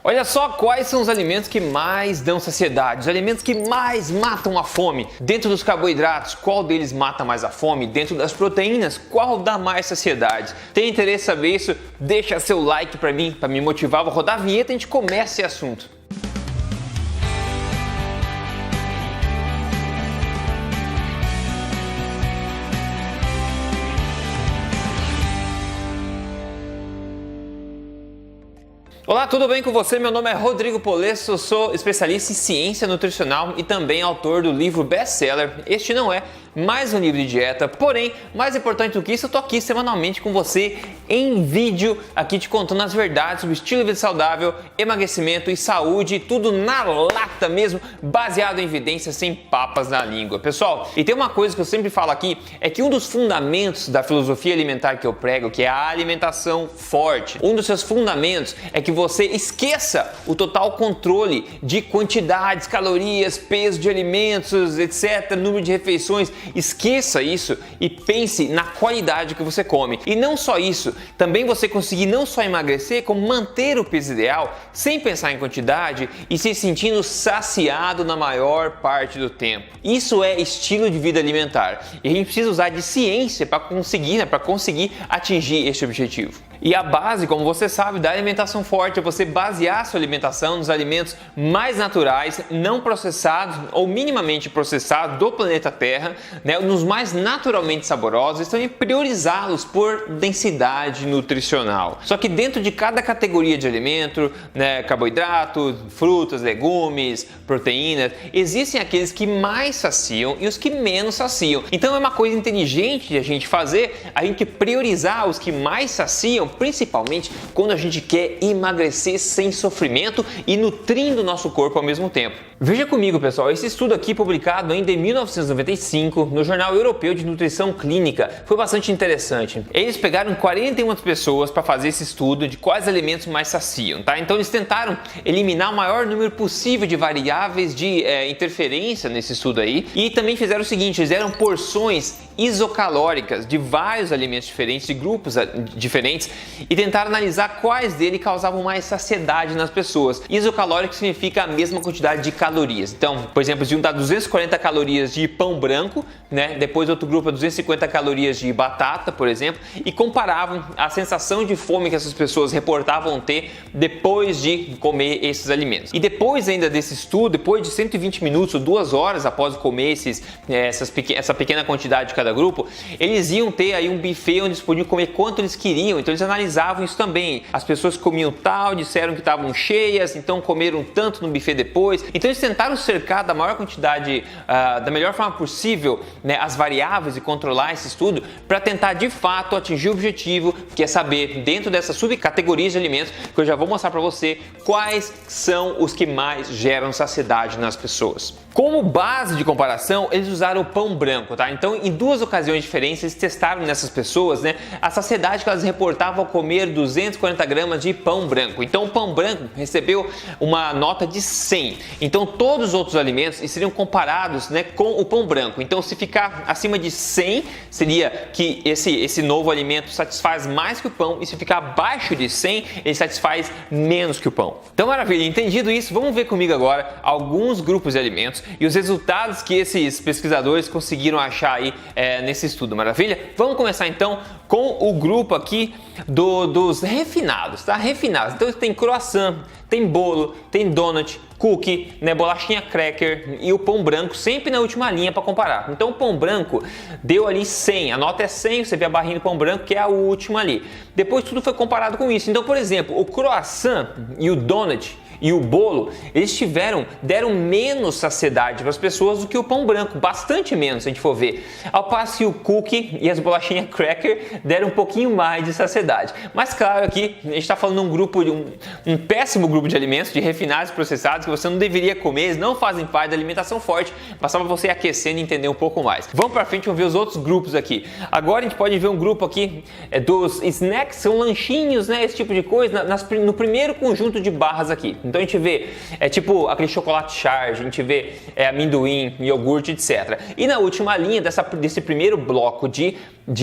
Olha só quais são os alimentos que mais dão saciedade, os alimentos que mais matam a fome. Dentro dos carboidratos, qual deles mata mais a fome? Dentro das proteínas, qual dá mais saciedade? Tem interesse em saber isso? Deixa seu like para mim, para me motivar. Vou rodar a vinheta e a gente começa esse assunto. Olá, tudo bem com você? Meu nome é Rodrigo Polesso, sou especialista em ciência nutricional e também autor do livro best-seller Este Não É Mais Um Livro de Dieta. Porém, mais importante do que isso, eu tô aqui semanalmente com você em vídeo, aqui te contando as verdades sobre estilo de vida saudável, emagrecimento e saúde, tudo na lata mesmo, baseado em evidências, sem papas na língua. Pessoal, e tem uma coisa que eu sempre falo aqui, é que um dos fundamentos da filosofia alimentar que eu prego, que é a alimentação forte, um dos seus fundamentos é que você esqueça o total controle de quantidades, calorias, peso de alimentos, etc., número de refeições. Esqueça isso e pense na qualidade que você come. E não só isso, também você conseguir não só emagrecer, como manter o peso ideal sem pensar em quantidade e se sentindo saciado na maior parte do tempo. Isso é estilo de vida alimentar. E a gente precisa usar de ciência para conseguir atingir esse objetivo. E a base, como você sabe, da alimentação forte é você basear sua alimentação nos alimentos mais naturais, não processados ou minimamente processados do planeta Terra, né, nos mais naturalmente saborosos e também priorizá-los por densidade nutricional. Só que dentro de cada categoria de alimento, né, carboidratos, frutas, legumes, proteínas, existem aqueles que mais saciam e os que menos saciam. Então é uma coisa inteligente de a gente fazer, a gente priorizar os que mais saciam, principalmente quando a gente quer emagrecer sem sofrimento e nutrindo o nosso corpo ao mesmo tempo. Veja comigo, pessoal, esse estudo aqui publicado ainda em 1995 no Jornal Europeu de Nutrição Clínica foi bastante interessante. Eles pegaram 41 pessoas para fazer esse estudo de quais alimentos mais saciam, tá? Então eles tentaram eliminar o maior número possível de variáveis de interferência nesse estudo aí e também fizeram o seguinte, eles deram porções isocalóricas de vários alimentos diferentes, de grupos diferentes e tentaram analisar quais deles causavam mais saciedade nas pessoas. Isocalórico significa a mesma quantidade de calorias. Então, por exemplo, eles iam dar 240 calorias de pão branco, né? Depois outro grupo 250 calorias de batata, por exemplo, e comparavam a sensação de fome que essas pessoas reportavam ter depois de comer esses alimentos. E depois ainda desse estudo, depois de 120 minutos ou 2 horas após comer essa pequena quantidade de cada grupo, eles iam ter aí um buffet onde eles podiam comer quanto eles queriam. Então eles analisavam isso também. As pessoas comiam tal, disseram que estavam cheias, então comeram tanto no buffet depois. Então eles tentaram cercar da maior quantidade, da melhor forma possível, né, as variáveis e controlar esse estudo para tentar de fato atingir o objetivo, que é saber dentro dessas subcategorias de alimentos, que eu já vou mostrar para você quais são os que mais geram saciedade nas pessoas. Como base de comparação, eles usaram o pão branco, tá? Então, em 2 ocasiões diferentes, eles testaram nessas pessoas, né, a saciedade que elas reportavam ao comer 240 gramas de pão branco. Então, o pão branco recebeu uma nota de 100. Então, todos os outros alimentos seriam comparados, né, com o pão branco. Então, se ficar acima de 100, seria que esse novo alimento satisfaz mais que o pão, e se ficar abaixo de 100, ele satisfaz menos que o pão. Então, maravilha, entendido isso, vamos ver comigo agora alguns grupos de alimentos e os resultados que esses pesquisadores conseguiram achar aí nesse estudo, maravilha? Vamos começar então com o grupo aqui dos refinados, tá? Refinados. Então tem croissant, tem bolo, tem donut, cookie, né, bolachinha cracker e o pão branco sempre na última linha para comparar. Então o pão branco deu ali 100, a nota é 100, você vê a barrinha do pão branco que é a última ali. Depois tudo foi comparado com isso. Então, por exemplo, o croissant e o donut e o bolo, eles deram menos saciedade para as pessoas do que o pão branco, bastante menos se a gente for ver. Ao passo que o cookie e as bolachinhas cracker deram um pouquinho mais de saciedade. Mas claro, aqui a gente está falando de um grupo, um péssimo grupo de alimentos, de refinados e processados que você não deveria comer, eles não fazem parte da alimentação forte, mas só para você aquecendo e entender um pouco mais. Vamos para frente, vamos ver os outros grupos aqui. Agora a gente pode ver um grupo aqui dos snacks, são lanchinhos, né, esse tipo de coisa, no primeiro conjunto de barras aqui. Então a gente vê, tipo aquele chocolate charge, a gente vê amendoim, iogurte, etc. E na última linha desse primeiro bloco de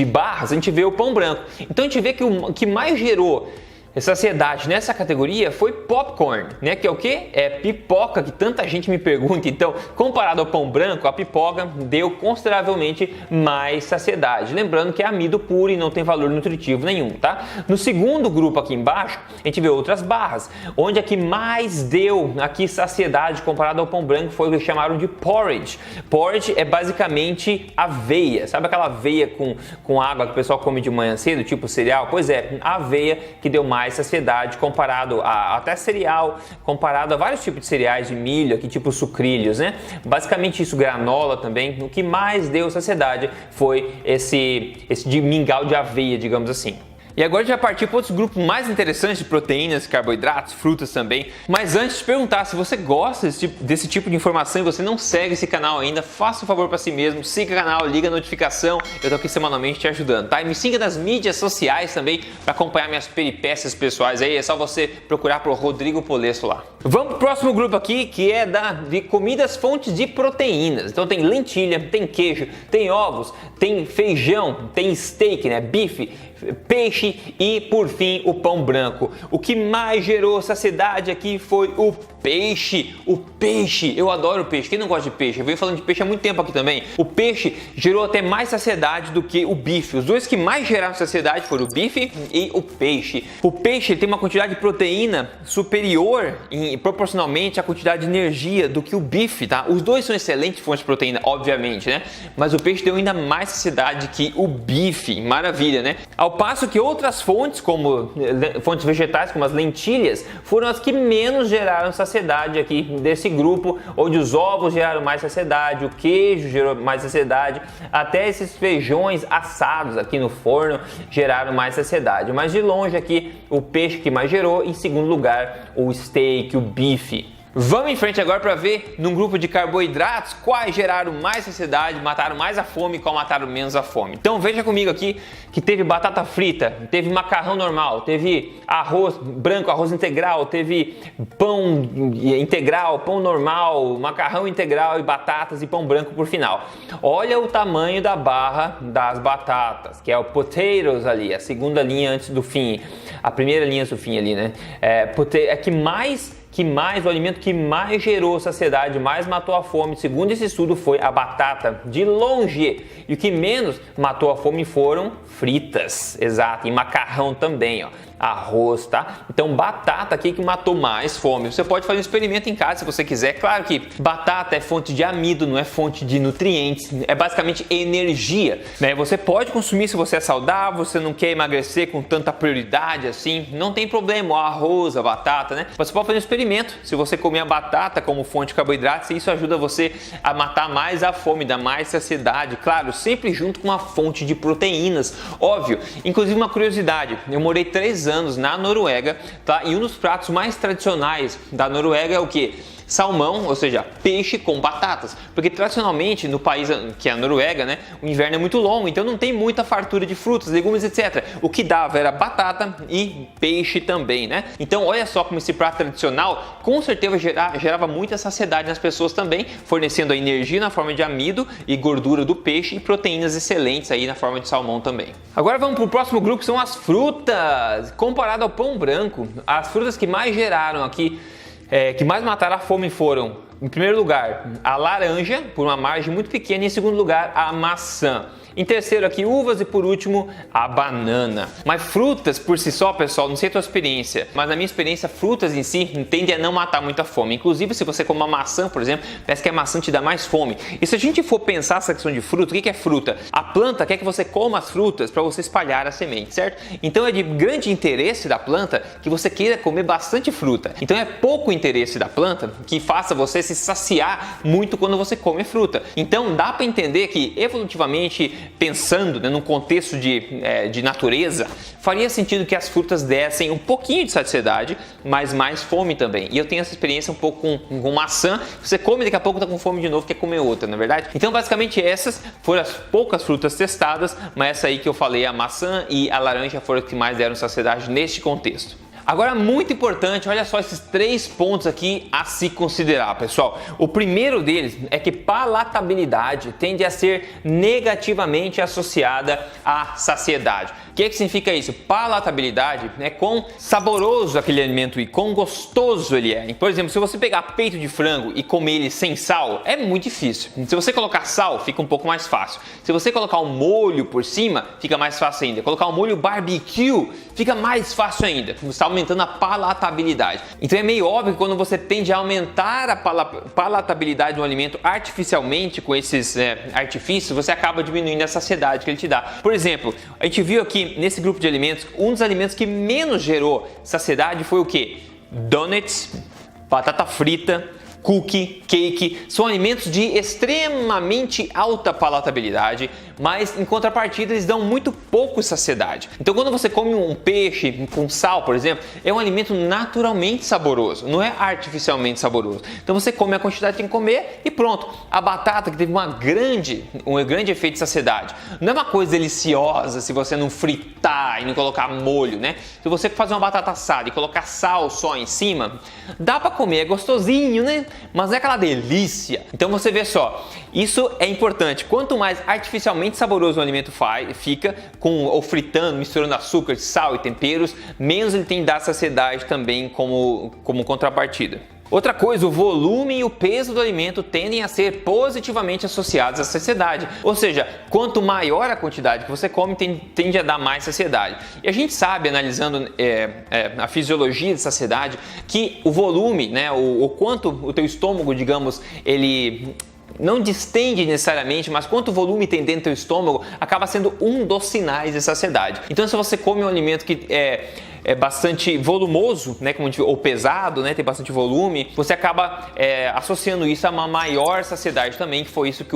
barras, a gente vê o pão branco. Então a gente vê que o que mais gerou saciedade nessa categoria foi popcorn, né? Que é o que? É pipoca, que tanta gente me pergunta. Então, comparado ao pão branco, a pipoca deu consideravelmente mais saciedade. Lembrando que é amido puro e não tem valor nutritivo nenhum, tá? No segundo grupo aqui embaixo, a gente vê outras barras, onde a que mais deu aqui saciedade comparado ao pão branco foi o que chamaram de porridge. Porridge é basicamente aveia, sabe aquela aveia com água que o pessoal come de manhã cedo, tipo cereal? Pois é, a aveia que deu mais saciedade comparado a até cereal, comparado a vários tipos de cereais de milho, aqui tipo sucrilhos, né? Basicamente isso, granola também. O que mais deu saciedade foi esse de mingau de aveia, digamos assim. E agora a gente vai partir para outros grupos mais interessantes de proteínas, carboidratos, frutas também. Mas antes de perguntar se você gosta desse tipo de informação e você não segue esse canal ainda, faça um favor para si mesmo, siga o canal, liga a notificação, eu tô aqui semanalmente te ajudando, tá? E me siga nas mídias sociais também para acompanhar minhas peripécias pessoais aí, é só você procurar por Rodrigo Polesso lá. Vamos pro próximo grupo aqui, que é de comidas fontes de proteínas. Então tem lentilha, tem queijo, tem ovos, tem feijão, tem steak, né, bife, peixe e, por fim, o pão branco. O que mais gerou saciedade aqui foi o peixe. O peixe, eu adoro peixe. Quem não gosta de peixe? Eu venho falando de peixe há muito tempo aqui também. O peixe gerou até mais saciedade do que o bife. Os dois que mais geraram saciedade foram o bife e o peixe. O peixe tem uma quantidade de proteína superior proporcionalmente à quantidade de energia do que o bife, tá? Os dois são excelentes fontes de proteína, obviamente, né? Mas o peixe deu ainda mais saciedade que o bife. Maravilha, né? Ao passo que outras fontes, como fontes vegetais, como as lentilhas, foram as que menos geraram saciedade aqui desse grupo, onde os ovos geraram mais saciedade, o queijo gerou mais saciedade, até esses feijões assados aqui no forno geraram mais saciedade. Mas de longe aqui, o peixe que mais gerou, em segundo lugar, o steak, o bife. Vamos em frente agora para ver, num grupo de carboidratos, quais geraram mais saciedade, mataram mais a fome e qual mataram menos a fome. Então veja comigo aqui que teve batata frita, teve macarrão normal, teve arroz branco, arroz integral, teve pão integral, pão normal, macarrão integral e batatas e pão branco por final. Olha o tamanho da barra das batatas, que é o potatoes ali, a segunda linha antes do fim, a primeira linha antes do fim ali, né? O alimento que mais gerou saciedade, mais matou a fome, segundo esse estudo, foi a batata, de longe. E o que menos matou a fome foram fritas, exato, e macarrão também, ó. Arroz, tá? Então batata aqui que matou mais fome. Você pode fazer um experimento em casa se você quiser. Claro que batata é fonte de amido, não é fonte de nutrientes, é basicamente energia, né? Você pode consumir se você é saudável, você não quer emagrecer com tanta prioridade assim, não tem problema, o arroz, a batata, né? Você pode fazer um experimento, se você comer a batata como fonte de carboidratos, isso ajuda você a matar mais a fome, dar mais saciedade, claro, sempre junto com uma fonte de proteínas, óbvio. Inclusive uma curiosidade, eu morei 3 anos na Noruega, tá? E um dos pratos mais tradicionais da Noruega é o que? Salmão, ou seja, peixe com batatas, porque tradicionalmente no país que é a Noruega, né, o inverno é muito longo, então não tem muita fartura de frutas, legumes, etc. O que dava era batata e peixe também, né? Então olha só como esse prato tradicional com certeza gerava muita saciedade nas pessoas também, fornecendo a energia na forma de amido e gordura do peixe e proteínas excelentes aí na forma de salmão também. Agora vamos para o próximo grupo, que são as frutas. Comparado ao pão branco, as frutas que mais geraram aqui que mais mataram a fome foram, em primeiro lugar, a laranja, por uma margem muito pequena, e em segundo lugar, a maçã. Em terceiro aqui, uvas e por último, a banana. Mas frutas por si só, pessoal, não sei a tua experiência, mas na minha experiência, frutas em si tendem a não matar muita fome. Inclusive, se você come uma maçã, por exemplo, parece que a maçã te dá mais fome. E se a gente for pensar essa questão de fruta, o que é fruta? A planta quer que você coma as frutas para você espalhar a semente, certo? Então é de grande interesse da planta que você queira comer bastante fruta. Então é pouco interesse da planta que faça você se saciar muito quando você come fruta. Então dá para entender que evolutivamente, pensando, né, num contexto de natureza, faria sentido que as frutas dessem um pouquinho de saciedade, mas mais fome também. E eu tenho essa experiência um pouco com maçã, você come e daqui a pouco tá com fome de novo, quer comer outra, não é verdade? Então basicamente essas foram as poucas frutas testadas, mas essa aí que eu falei, a maçã e a laranja, foram as que mais deram saciedade neste contexto. Agora, muito importante, olha só esses 3 pontos aqui a se considerar, pessoal. O primeiro deles é que palatabilidade tende a ser negativamente associada à saciedade. O que significa isso? Palatabilidade é quão saboroso aquele alimento e quão gostoso ele é. Por exemplo, se você pegar peito de frango e comer ele sem sal, é muito difícil. Se você colocar sal, fica um pouco mais fácil. Se você colocar um molho por cima, fica mais fácil ainda. Colocar um molho barbecue, fica mais fácil ainda. Você está aumentando a palatabilidade. Então é meio óbvio que quando você tende a aumentar a palatabilidade do alimento artificialmente com esses artifícios, você acaba diminuindo a saciedade que ele te dá. Por exemplo, a gente viu aqui nesse grupo de alimentos, um dos alimentos que menos gerou saciedade foi o quê? Donuts, batata frita, cookie, cake, são alimentos de extremamente alta palatabilidade, mas em contrapartida eles dão muito pouco saciedade. Então quando você come um peixe com sal, por exemplo, é um alimento naturalmente saboroso, não é artificialmente saboroso. Então você come a quantidade que tem que comer e pronto. A batata que teve um grande efeito de saciedade, não é uma coisa deliciosa se você não fritar e não colocar molho, né? Se você fazer uma batata assada e colocar sal só em cima, dá para comer, é gostosinho, né? Mas não é aquela delícia. Então você vê só, isso é importante. Quanto mais artificialmente saboroso o alimento fica, ou fritando, misturando açúcar, sal e temperos, menos ele tem de dar saciedade também como contrapartida. Outra coisa, o volume e o peso do alimento tendem a ser positivamente associados à saciedade. Ou seja, quanto maior a quantidade que você come, tende a dar mais saciedade. E a gente sabe, analisando a fisiologia de saciedade, que o volume, né, o quanto o teu estômago, digamos, ele não distende necessariamente, mas quanto volume tem dentro do teu estômago, acaba sendo um dos sinais de saciedade. Então, se você come um alimento que é bastante volumoso, né, ou pesado, né, tem bastante volume, você acaba associando isso a uma maior saciedade também, que foi isso que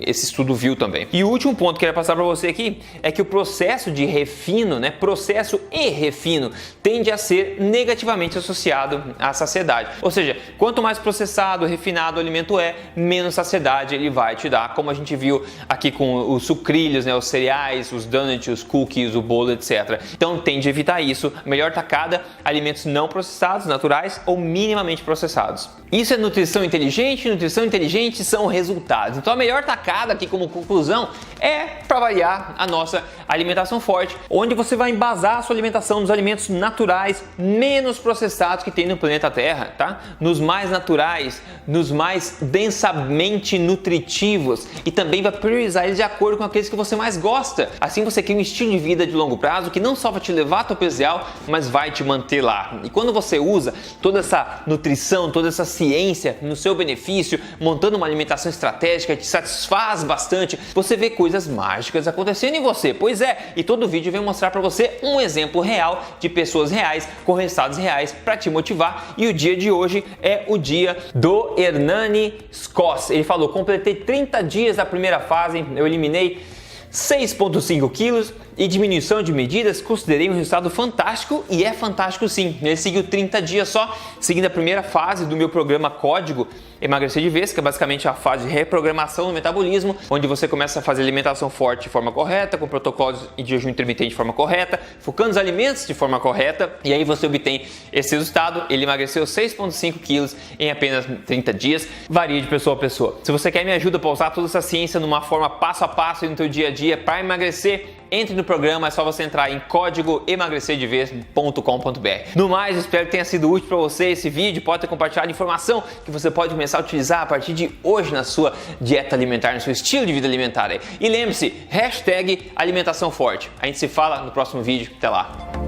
esse estudo viu também. E o último ponto que eu quero passar para você aqui é que o processo de refino, né, processo e refino, tende a ser negativamente associado à saciedade. Ou seja, quanto mais processado, refinado o alimento menos saciedade ele vai te dar, como a gente viu aqui com os sucrilhos, né, os cereais, os donuts, os cookies, o bolo, etc. Então tende a evitar isso. A melhor tacada, alimentos não processados, naturais ou minimamente processados. Isso é nutrição inteligente são resultados. Então a melhor tacada aqui como conclusão é, para variar, a nossa alimentação forte, onde você vai embasar a sua alimentação nos alimentos naturais, menos processados que tem no planeta Terra, tá? Nos mais naturais, nos mais densamente nutritivos, e também vai priorizar eles de acordo com aqueles que você mais gosta. Assim você cria um estilo de vida de longo prazo que não só vai te levar ao teu peso ideal, mas vai te manter lá. E quando você usa toda essa nutrição, toda essa ciência no seu benefício, montando uma alimentação estratégica que te satisfaz bastante, você vê coisas mágicas acontecendo em você. Pois é, e todo vídeo vem mostrar para você um exemplo real de pessoas reais com resultados reais para te motivar. E o dia de hoje é o dia do Hernani Scos. Ele falou: completei 30 dias da primeira fase, eu eliminei 6,5 quilos e diminuição de medidas, considerei um resultado fantástico, e é fantástico sim. Ele seguiu 30 dias só, seguindo a primeira fase do meu programa Código Emagrecer de Vez, que é basicamente a fase de reprogramação do metabolismo, onde você começa a fazer alimentação forte de forma correta, com protocolos de jejum intermitente de forma correta, focando os alimentos de forma correta, e aí você obtém esse resultado. Ele emagreceu 6,5 quilos em apenas 30 dias, varia de pessoa a pessoa. Se você quer me ajuda para usar toda essa ciência numa forma passo a passo no teu dia a dia para emagrecer, entre no programa, é só você entrar em códigoemagrecerdevez.com.br. No mais, espero que tenha sido útil para você esse vídeo. Pode ter compartilhado informação que você pode começar a utilizar a partir de hoje na sua dieta alimentar, no seu estilo de vida alimentar aí. E lembre-se, #alimentação forte. A gente se fala no próximo vídeo. Até lá!